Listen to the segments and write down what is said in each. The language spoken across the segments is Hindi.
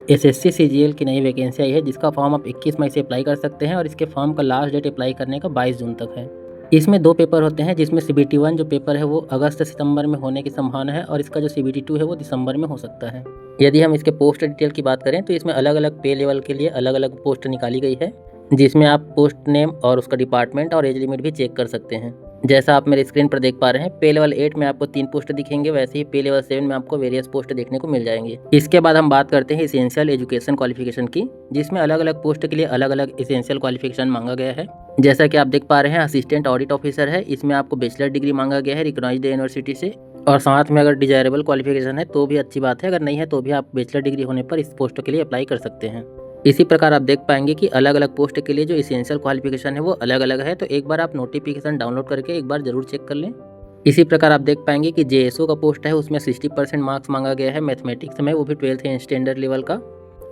एसएससी सीजीएल की नई वैकेंसी आई है जिसका फॉर्म आप 21 मई से अप्लाई कर सकते हैं और इसके फॉर्म का लास्ट डेट अप्लाई करने का 22 जून तक है। इसमें 2 पेपर होते हैं जिसमें सीबीटी 1 जो पेपर है वो अगस्त सितंबर में होने की संभावना है और इसका जो सीबीटी 2 है वो दिसंबर में हो सकता है। यदि हम इसके पोस्ट डिटेल की बात करें तो इसमें अलग अलग पे लेवल के लिए अलग अलग पोस्ट निकाली गई है, जिसमें आप पोस्ट नेम और उसका डिपार्टमेंट और एज लिमिट भी चेक कर सकते हैं। जैसा आप मेरे स्क्रीन पर देख पा रहे हैं, पे लेवल 8 में आपको 3 पोस्ट दिखेंगे, वैसे ही पे लेवल 7 में आपको वेरियस पोस्ट देखने को मिल जाएंगे। इसके बाद हम बात करते हैं इसेंशियल एजुकेशन क्वालिफिकेशन की, जिसमें अलग अलग पोस्ट के लिए अलग अलग इसेंशियल क्वालिफिकेशन मांगा गया है। जैसा कि आप देख पा रहे हैं, असिस्टेंट ऑडिट ऑफिसर है, इसमें आपको बैचलर डिग्री मांगा गया है रिकॉग्नाइज्ड यूनिवर्सिटी से, और साथ में अगर डिजायरेबल क्वालिफिकेशन है तो भी अच्छी बात है, अगर नहीं है तो भी आप बैचलर डिग्री होने पर इस पोस्ट के लिए अप्लाई कर सकते हैं। इसी प्रकार आप देख पाएंगे कि अलग अलग पोस्ट के लिए जो इसेंशियल क्वालिफिकेशन है वो अलग अलग है, तो एक बार आप नोटिफिकेशन डाउनलोड करके एक बार जरूर चेक कर लें। इसी प्रकार आप देख पाएंगे कि जेएसओ का पोस्ट है, उसमें 60% मार्क्स मांगा गया है मैथमेटिक्स में, वो भी 12th स्टैंडर्ड लेवल का।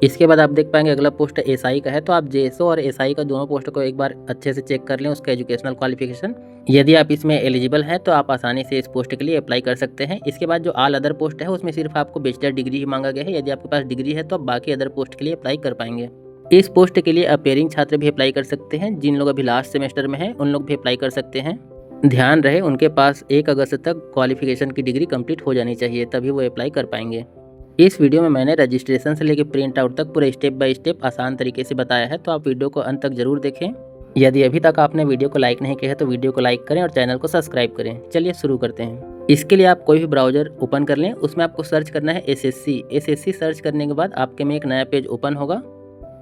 इसके बाद आप देख पाएंगे अगला पोस्ट एसआई का है, तो आप जेएसओ और एसआई का दोनों पोस्ट को एक बार अच्छे से चेक कर लें उसका एजुकेशनल क्वालिफिकेशन। यदि आप इसमें एलिजिबल हैं तो आप आसानी से इस पोस्ट के लिए अप्लाई कर सकते हैं। इसके बाद जो ऑल अदर पोस्ट है उसमें सिर्फ आपको बैचलर डिग्री ही मांगा गया है, यदि आपके पास डिग्री है तो आप बाकी अदर पोस्ट के लिए अप्लाई कर पाएंगे। इस पोस्ट के लिए अपेयरिंग छात्र भी अप्लाई कर सकते हैं, जिन लोग अभी लास्ट सेमेस्टर में हैं उन लोग भी अप्लाई कर सकते हैं। ध्यान रहे उनके पास 1 अगस्त तक क्वालिफिकेशन की डिग्री कंप्लीट हो जानी चाहिए, तभी वो अप्लाई कर पाएंगे। इस वीडियो में मैंने रजिस्ट्रेशन से लेकर प्रिंट आउट तक पूरे स्टेप बाय स्टेप आसान तरीके से बताया है, तो आप वीडियो को अंत तक जरूर देखें। यदि अभी तक आपने वीडियो को लाइक नहीं किया है तो वीडियो को लाइक करें और चैनल को सब्सक्राइब करें। चलिए शुरू करते हैं। इसके लिए आप कोई भी ब्राउजर ओपन कर लें, उसमें आपको सर्च करना है एसएससी सर्च करने के बाद आपके में एक नया पेज ओपन होगा।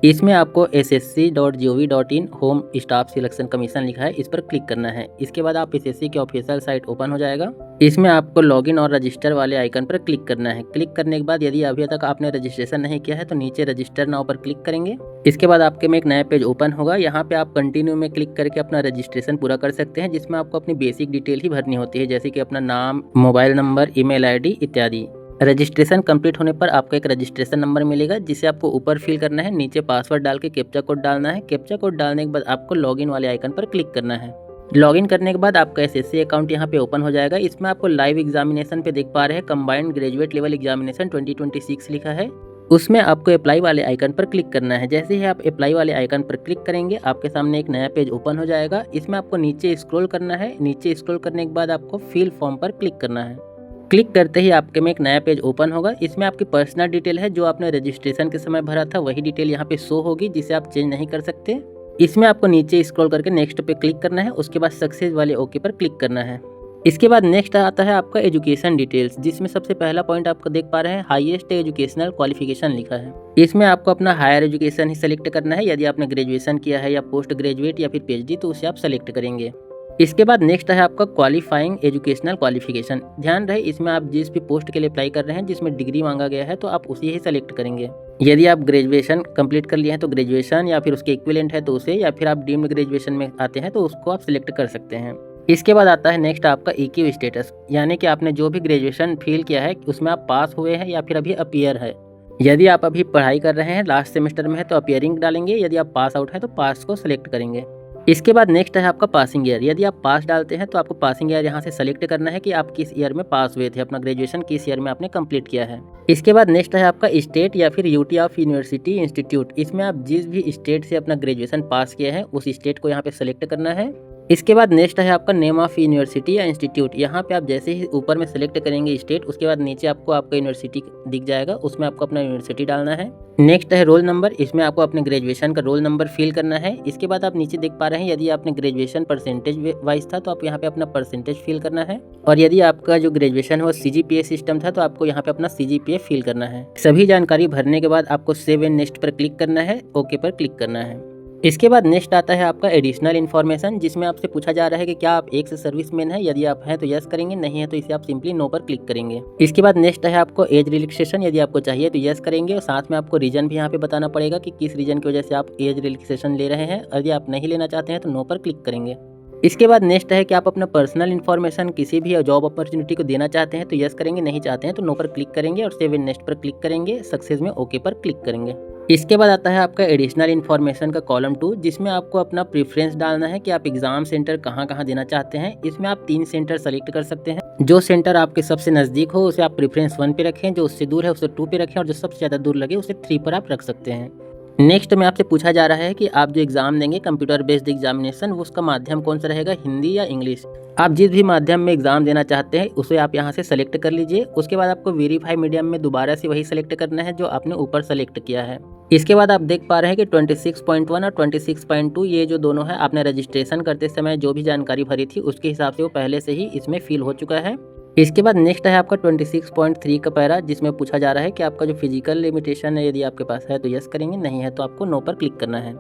इसमें आपको ssc.gov.in home staff selection commission लिखा है, इस पर क्लिक करना है। इसके बाद आप एसएससी की ऑफिशियल साइट ओपन हो जाएगा। इसमें आपको लॉगिन और रजिस्टर वाले आइकन पर क्लिक करना है। क्लिक करने के बाद यदि अभी तक आपने रजिस्ट्रेशन नहीं किया है तो नीचे रजिस्टर नाउ पर क्लिक करेंगे। इसके बाद आपके में एक नया पेज ओपन होगा। यहाँ पे आप कंटिन्यू में क्लिक करके अपना रजिस्ट्रेशन पूरा कर सकते हैं, जिसमें आपको अपनी बेसिक डिटेल ही भरनी होती है, जैसे कि अपना नाम, मोबाइल नंबर, ईमेल आईडी इत्यादि। रजिस्ट्रेशन कंप्लीट होने पर आपको एक रजिस्ट्रेशन नंबर मिलेगा, जिसे आपको ऊपर फिल करना है, नीचे पासवर्ड डाल के कैप्चा कोड डालना है। कैप्चा कोड डालने के बाद आपको लॉगिन वाले आइकन पर क्लिक करना है। लॉगिन करने के बाद आपका एसएससी अकाउंट यहाँ पे ओपन हो जाएगा। इसमें आपको लाइव एग्जामिनेशन पे देख पा रहे हैं कंबाइंड ग्रेजुएट लेवल एग्जामिनेशन 2026 लिखा है, उसमें आपको अप्लाई वाले आइकन पर क्लिक करना है। जैसे ही आप अप्लाई वाले आइकन पर क्लिक करेंगे आपके सामने एक नया पेज ओपन हो जाएगा। इसमें आपको नीचे स्क्रॉल करना है। नीचे स्क्रॉल करने के बाद आपको फिल फॉर्म पर क्लिक करना है। क्लिक करते ही आपके में एक नया पेज ओपन होगा। इसमें आपकी पर्सनल डिटेल है, जो आपने रजिस्ट्रेशन के समय भरा था वही डिटेल यहाँ पे शो होगी, जिसे आप चेंज नहीं कर सकते। इसमें आपको नीचे स्क्रॉल करके नेक्स्ट पे क्लिक करना है, उसके बाद सक्सेस वाले ओके पर क्लिक करना है। इसके बाद नेक्स्ट आता है आपका एजुकेशन डिटेल्स, जिसमें सबसे पहला पॉइंट आपको देख पा रहे हैं हाईएस्ट एजुकेशनल क्वालिफिकेशन लिखा है। इसमें आपको अपना हायर एजुकेशन ही सेलेक्ट करना है। यदि आपने ग्रेजुएशन किया है या पोस्ट ग्रेजुएट या फिर पीएचडी तो उसे आप सेलेक्ट करेंगे। इसके बाद नेक्स्ट है आपका क्वालिफाइंग एजुकेशनल क्वालिफिकेशन। ध्यान रहे इसमें आप जिस भी पोस्ट के लिए अप्लाई कर रहे हैं जिसमें डिग्री मांगा गया है तो आप उसी ही सेलेक्ट करेंगे। यदि आप ग्रेजुएशन कंप्लीट कर लिए हैं तो ग्रेजुएशन, या फिर उसके इक्विवेलेंट है तो उसे, या फिर आप डीम्ड ग्रेजुएशन में आते हैं तो उसको आप सिलेक्ट कर सकते हैं। इसके बाद आता है नेक्स्ट आपका ईक्यू स्टेटस, यानी कि आपने जो भी ग्रेजुएशन फील किया है उसमें आप पास हुए हैं या फिर अभी अपीयर है। यदि आप अभी पढ़ाई कर रहे हैं, लास्ट सेमेस्टर में है तो अपीयरिंग डालेंगे, यदि आप पास आउट है तो पास को सिलेक्ट करेंगे। इसके बाद नेक्स्ट है आपका पासिंग ईयर। यदि आप पास डालते हैं तो आपको पासिंग ईयर यहाँ से सेलेक्ट करना है कि आप किस ईयर में पास हुए थे, अपना ग्रेजुएशन किस ईयर में आपने कंप्लीट किया है। इसके बाद नेक्स्ट है आपका स्टेट या फिर यूटी ऑफ यूनिवर्सिटी इंस्टीट्यूट। इसमें आप जिस भी स्टेट से अपना ग्रेजुएशन पास किया है उस स्टेट को यहाँ पे सेलेक्ट करना है। इसके बाद नेक्स्ट है आपका नेम ऑफ यूनिवर्सिटी या इंस्टीट्यूट। यहाँ पे आप जैसे ही ऊपर में सेलेक्ट करेंगे स्टेट, उसके बाद नीचे आपको आपका यूनिवर्सिटी दिख जाएगा, उसमें आपको अपना यूनिवर्सिटी डालना है। नेक्स्ट है रोल नंबर। इसमें आपको अपने ग्रेजुएशन का रोल नंबर फिल करना है। इसके बाद आप नीचे देख पा रहे हैं यदि आपने ग्रेजुएशन परसेंटेज वाइज था तो आप यहाँ पे अपना परसेंटेज फिल करना है, और यदि आपका जो ग्रेजुएशन है वो सीजीपीए सिस्टम था तो आपको यहाँ पे अपना सीजीपीए फिल करना है। सभी जानकारी भरने के बाद आपको सेव एंड नेक्स्ट पर क्लिक करना है, ओके पर क्लिक करना है। इसके बाद नेक्स्ट आता है आपका एडिशनल इन्फॉर्मेशन, जिसमें आपसे पूछा जा रहा है कि क्या आप एक से सर्विसमैन है। यदि आप हैं तो यस करेंगे, नहीं है तो इसे आप सिंपली नो पर क्लिक करेंगे। इसके बाद नेक्स्ट है आपको एज रिलैक्सेशन। यदि आपको चाहिए तो यस करेंगे, और साथ में आपको रीजन भी यहाँ पे बताना पड़ेगा कि किस रीजन की वजह से आप एज रिलैक्सेशन ले रहे हैं। यदि आप नहीं लेना चाहते हैं तो नो पर क्लिक करेंगे। इसके बाद नेक्स्ट है कि आप अपना पर्सनल इन्फॉर्मेशन किसी भी जॉब अपॉर्चुनिटी को देना चाहते हैं तो यस करेंगे, नहीं चाहते हैं तो नो पर क्लिक करेंगे और सेव एंड नेक्स्ट पर क्लिक करेंगे, सक्सेस में ओके पर क्लिक करेंगे। इसके बाद आता है आपका एडिशनल इन्फॉर्मेशन का कॉलम 2, जिसमें आपको अपना प्रेफरेंस डालना है कि आप एग्जाम सेंटर कहाँ कहाँ देना चाहते हैं। इसमें आप 3 सेंटर सेलेक्ट कर सकते हैं। जो सेंटर आपके सबसे नज़दीक हो उसे आप प्रेफरेंस 1 पे रखें, जो उससे दूर है उसे 2 पे रखें और जो सबसे ज़्यादा दूर लगे उसे 3 पर आप रख सकते हैं। नेक्स्ट में आपसे पूछा जा रहा है कि आप जो एग्ज़ाम देंगे कंप्यूटर बेस्ड एग्जामिनेशन, वो उसका माध्यम कौन सा रहेगा, हिंदी या इंग्लिश। आप जिस भी माध्यम में एग्ज़ाम देना चाहते हैं उसे आप यहाँ से सेलेक्ट कर लीजिए। उसके बाद आपको वेरीफाई मीडियम में दोबारा से वही सेलेक्ट करना है जो आपने ऊपर सेलेक्ट किया है। इसके बाद आप देख पा रहे हैं कि 26.1 और 26.2 ये जो दोनों है, आपने रजिस्ट्रेशन करते समय जो भी जानकारी भरी थी उसके हिसाब से वो पहले से ही इसमें फिल हो चुका है। इसके बाद नेक्स्ट है आपका 26.3 का पैरा, जिसमें पूछा जा रहा है कि आपका जो फिजिकल लिमिटेशन है यदि आपके पास है तो यस करेंगे, नहीं है तो आपको नो पर क्लिक करना है।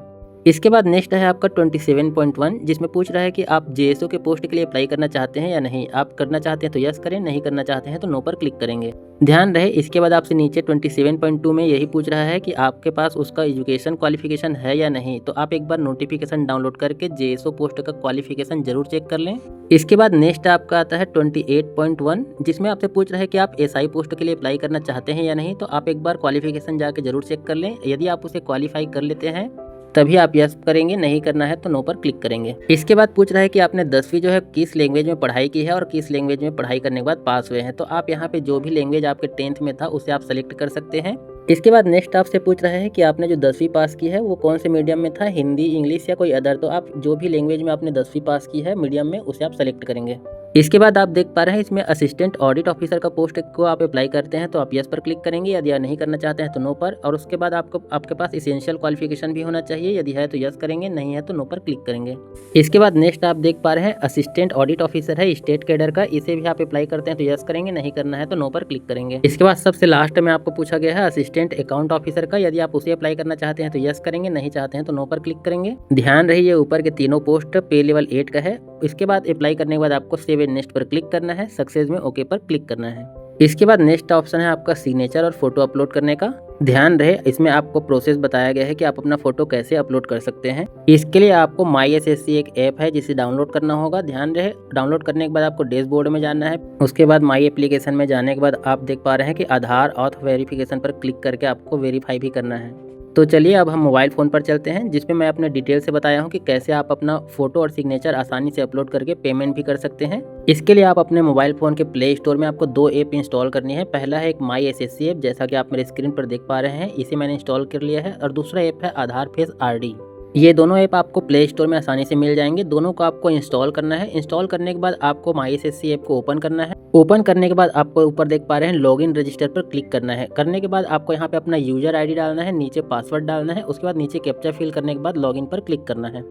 इसके बाद नेक्स्ट है आपका 27.1, जिसमें पूछ रहा है कि आप जेएसओ के पोस्ट के लिए अप्लाई करना चाहते हैं या नहीं। आप करना चाहते हैं तो यस करें, नहीं करना चाहते हैं तो नो पर क्लिक करेंगे। ध्यान रहे इसके बाद आपसे नीचे 27.2 में यही पूछ रहा है कि आपके पास उसका एजुकेशन क्वालिफिकेशन है या नहीं। तो आप एक बार नोटिफिकेशन डाउनलोड करके जेएसओ पोस्ट का क्वालिफिकेशन जरूर चेक कर लें। इसके बाद नेक्स्ट आपका आता है 28.1, जिसमें आपसे पूछ रहा है कि आप एसआई पोस्ट के लिए अप्लाई करना चाहते हैं या नहीं। तो आप एक बार क्वालिफिकेशन जाके जरूर चेक कर लें। यदि आप उसे क्वालिफाई कर लेते हैं तभी आप यस करेंगे, नहीं करना है तो नो पर क्लिक करेंगे। इसके बाद पूछ रहा है कि आपने 10वीं जो है किस लैंग्वेज में पढ़ाई की है और किस लैंग्वेज में पढ़ाई करने के बाद पास हुए हैं। तो आप यहाँ पे जो भी लैंग्वेज आपके 10th में था उसे आप सेलेक्ट कर सकते हैं। इसके बाद नेक्स्ट आपसे पूछ रहा है कि आपने जो 10वीं पास की है वो कौन से मीडियम में था, हिंदी, इंग्लिश या कोई अदर। तो आप जो भी लैंग्वेज में आपने 10वीं पास की है मीडियम में उसे आप सेलेक्ट करेंगे। इसके बाद आप देख पा रहे हैं इसमें असिस्टेंट ऑडिट ऑफिसर का पोस्ट को आप अप्लाई करते हैं तो आप यस पर क्लिक करेंगे, यदि नहीं करना चाहते हैं तो नो पर। और उसके बाद आपके पास इसेंशियल क्वालिफिकेशन भी होना चाहिए, यदि है तो यस करेंगे, नहीं है तो नो पर क्लिक करेंगे। इसके बाद नेक्स्ट आप देख पा रहे हैं असिस्टेंट ऑडिट ऑफिसर है स्टेट कैडर का, इसे भी आप अप्लाई करते हैं तो यस करेंगे, नहीं करना है तो नो पर क्लिक करेंगे। इसके बाद सबसे लास्ट में आपको पूछा गया है असिस्टेंट अकाउंट ऑफिसर का, यदि आप उसे अप्लाई करना चाहते हैं तो यस करेंगे, नहीं चाहते हैं तो नो पर क्लिक करेंगे। ध्यान रहिए ऊपर के तीनों पोस्ट पे लेवल 8 का है। इसके बाद अप्लाई करने के बाद आपको सेव एंड नेक्स्ट पर क्लिक करना है, सक्सेस में ओके पर क्लिक करना है। इसके बाद नेक्स्ट ऑप्शन है आपका सिग्नेचर और फोटो अपलोड करने का। ध्यान रहे इसमें आपको प्रोसेस बताया गया है कि आप अपना फोटो कैसे अपलोड कर सकते हैं। इसके लिए आपको माई एसएससी एक ऐप है जिसे डाउनलोड करना होगा। ध्यान रहे डाउनलोड करने के बाद आपको डैशबोर्ड में जाना है। उसके बाद माई एप्लीकेशन में जाने के बाद आप देख पा रहे हैं कि आधार ऑथ वेरिफिकेशन पर क्लिक करके आपको वेरीफाई भी करना है। तो चलिए अब हम मोबाइल फ़ोन पर चलते हैं, जिसमें मैं अपने डिटेल से बताया हूँ कि कैसे आप अपना फोटो और सिग्नेचर आसानी से अपलोड करके पेमेंट भी कर सकते हैं। इसके लिए आप अपने मोबाइल फ़ोन के प्ले स्टोर में आपको 2 ऐप इंस्टॉल करनी है। पहला है एक माई एसएससी ऐप, जैसा कि आप मेरे स्क्रीन पर देख पा रहे हैं, इसे मैंने इंस्टॉल कर लिया है। और दूसरा ऐप है आधार फेस आरडी। ये दोनों ऐप आपको प्ले स्टोर में आसानी से मिल जाएंगे। दोनों को आपको इंस्टॉल करना है। इंस्टॉल करने के बाद आपको माई एसएससी ऐप को ओपन करना है। ओपन करने के बाद आपको ऊपर देख पा रहे हैं लॉगिन रजिस्टर पर क्लिक करना है। करने के बाद आपको यहाँ पे अपना यूजर आईडी डालना है, नीचे पासवर्ड डालना है। उसके बाद नीचे कैप्चा फिल करने के बाद लॉगिन पर क्लिक करना है।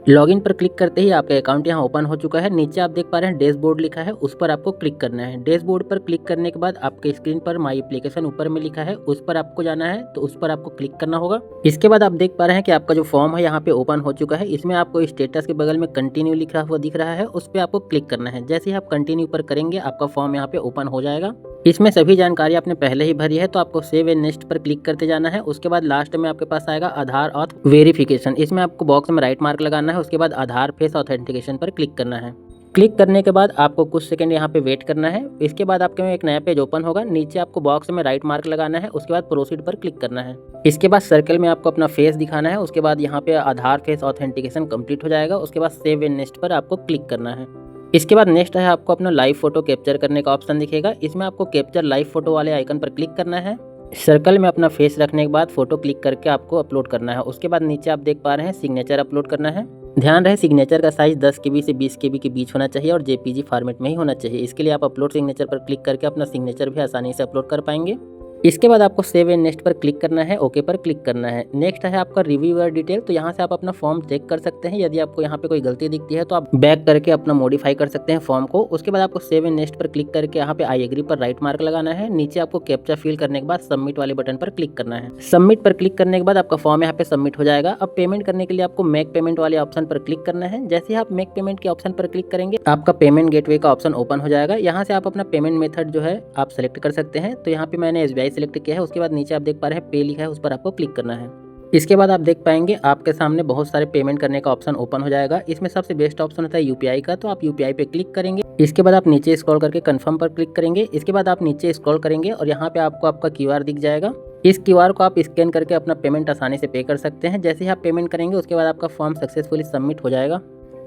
लॉगिन पर क्लिक करते ही आपका अकाउंट यहाँ ओपन हो चुका है। नीचे आप देख पा रहे हैं डैशबोर्ड लिखा है, उस पर आपको क्लिक करना है। डैशबोर्ड पर क्लिक करने के बाद आपके स्क्रीन पर माई एप्लीकेशन ऊपर में लिखा है, उस पर आपको जाना है, तो उस पर आपको क्लिक करना होगा। इसके बाद आप देख पा रहे हैं कि आपका जो फॉर्म है यहाँ पे ओपन हो चुका है। इसमें आपको स्टेटस के बगल में कंटिन्यू लिखा हुआ दिख रहा है, उस पर आपको क्लिक करना है। जैसे ही आप कंटिन्यू पर करेंगे आपका फॉर्म यहाँ पे ओपन हो जाएगा। इसमें सभी जानकारी आपने पहले ही भरी है, तो आपको सेव एंड नेक्स्ट पर क्लिक करते जाना है। उसके बाद लास्ट में आपके पास आएगा आधार ऑथ वेरिफिकेशन। इसमें आपको बॉक्स में राइट मार्क लगाना है। उसके बाद आधार फेस ऑथेंटिकेशन पर क्लिक करना है। क्लिक करने के बाद आपको कुछ सेकंड यहाँ पे वेट करना है। इसके बाद आपके में एक नया पेज ओपन होगा। नीचे आपको बॉक्स में राइट मार्क लगाना है। उसके बाद प्रोसीड पर क्लिक करना है। इसके बाद सर्कल में आपको अपना फेस दिखाना है। उसके बाद यहाँ पे आधार फेस ऑथेंटिकेशन कंप्लीट हो जाएगा। उसके बाद सेव एंड नेक्स्ट पर आपको क्लिक करना है। इसके बाद नेक्स्ट है आपको अपना लाइव फोटो कैप्चर करने का ऑप्शन दिखेगा। इसमें आपको कैप्चर लाइव फोटो वाले आइकन पर क्लिक करना है। सर्कल में अपना फेस रखने के बाद फोटो क्लिक करके आपको अपलोड करना है। उसके बाद नीचे आप देख पा रहे हैं सिग्नेचर अपलोड करना है। ध्यान रहे सिग्नेचर का साइज 10 KB से 20 KB के बीच होना चाहिए और JPG फॉर्मेट में ही होना चाहिए। इसके लिए आप अपलोड सिग्नेचर पर क्लिक करके अपना सिग्नेचर भी आसानी से अपलोड कर पाएंगे। इसके बाद आपको सेव एंड नेक्स्ट पर क्लिक करना है, ओके पर क्लिक करना है। नेक्स्ट है आपका रिव्यू योर डिटेल। तो यहाँ से आप अपना फॉर्म चेक कर सकते हैं। यदि आपको यहाँ पे कोई गलती दिखती है तो आप बैक करके अपना मॉडिफाई कर सकते हैं फॉर्म को। उसके बाद आपको सेव एंड नेक्स्ट पर क्लिक करके यहाँ पे आई एग्री पर राइट मार्क लगाना है। नीचे आपको कैप्चा फिल करने के बाद सबमिट वाले बटन पर क्लिक करना है। सबमिट पर क्लिक करने के बाद आपका फॉर्म यहाँ पे सबमिट हो जाएगा। अब पेमेंट करने के लिए आपको मेक पेमेंट वाले ऑप्शन पर क्लिक करना है। जैसे ही आप मेक पेमेंट के ऑप्शन पर क्लिक करेंगे आपका पेमेंट गेटवे का ऑप्शन ओपन हो जाएगा। यहाँ से आप अपना पेमेंट मेथड जो है आप सेलेक्ट कर सकते हैं। तो यहाँ पे मैंने SBI सेलेक्ट किया है। उसके बाद नीचे आप देख पा रहे हैं पे लिखा है, उस पर आपको क्लिक करना है। इसके बाद आप देख पाएंगे आपके सामने बहुत सारे पेमेंट करने का ऑप्शन ओपन हो जाएगा। इसमें सबसे बेस्ट ऑप्शन होता है UPI का, तो आप UPI पे क्लिक करेंगे। इसके बाद आप नीचे स्क्रॉल करके कंफर्म पर क्लिक करेंगे। इसके बाद आप नीचे स्क्रॉल करेंगे और यहाँ पे आपको आपका QR दिख जाएगा। इस क्यूआर को आप स्कैन करके अपना पेमेंट आसानी से पे कर सकते हैं। जैसे ही आप पेमेंट करेंगे उसके बाद आपका फॉर्म सक्सेसफुली सबमिट हो जाएगा।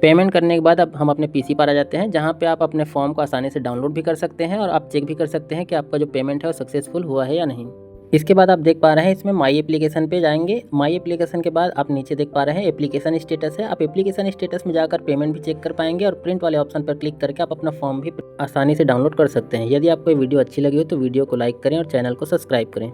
पेमेंट करने के बाद अब हम अपने पीसी पर आ जाते हैं, जहां पे आप अपने फॉर्म को आसानी से डाउनलोड भी कर सकते हैं और आप चेक भी कर सकते हैं कि आपका जो पेमेंट है वो सक्सेसफुल हुआ है या नहीं। इसके बाद आप देख पा रहे हैं इसमें माई एप्लीकेशन पे जाएंगे। माई एप्लीकेशन के बाद आप नीचे देख पा रहे हैं एप्लीकेशन स्टेटस है। आप एप्लीकेशन स्टेटस में जाकर पेमेंट भी चेक कर पाएंगे और प्रिंट वाले ऑप्शन पर क्लिक करके आप अपना फॉर्म भी आसानी से डाउनलोड कर सकते हैं। यदि आपको ये वीडियो अच्छी लगी हो तो वीडियो को लाइक करें और चैनल को सब्सक्राइब करें।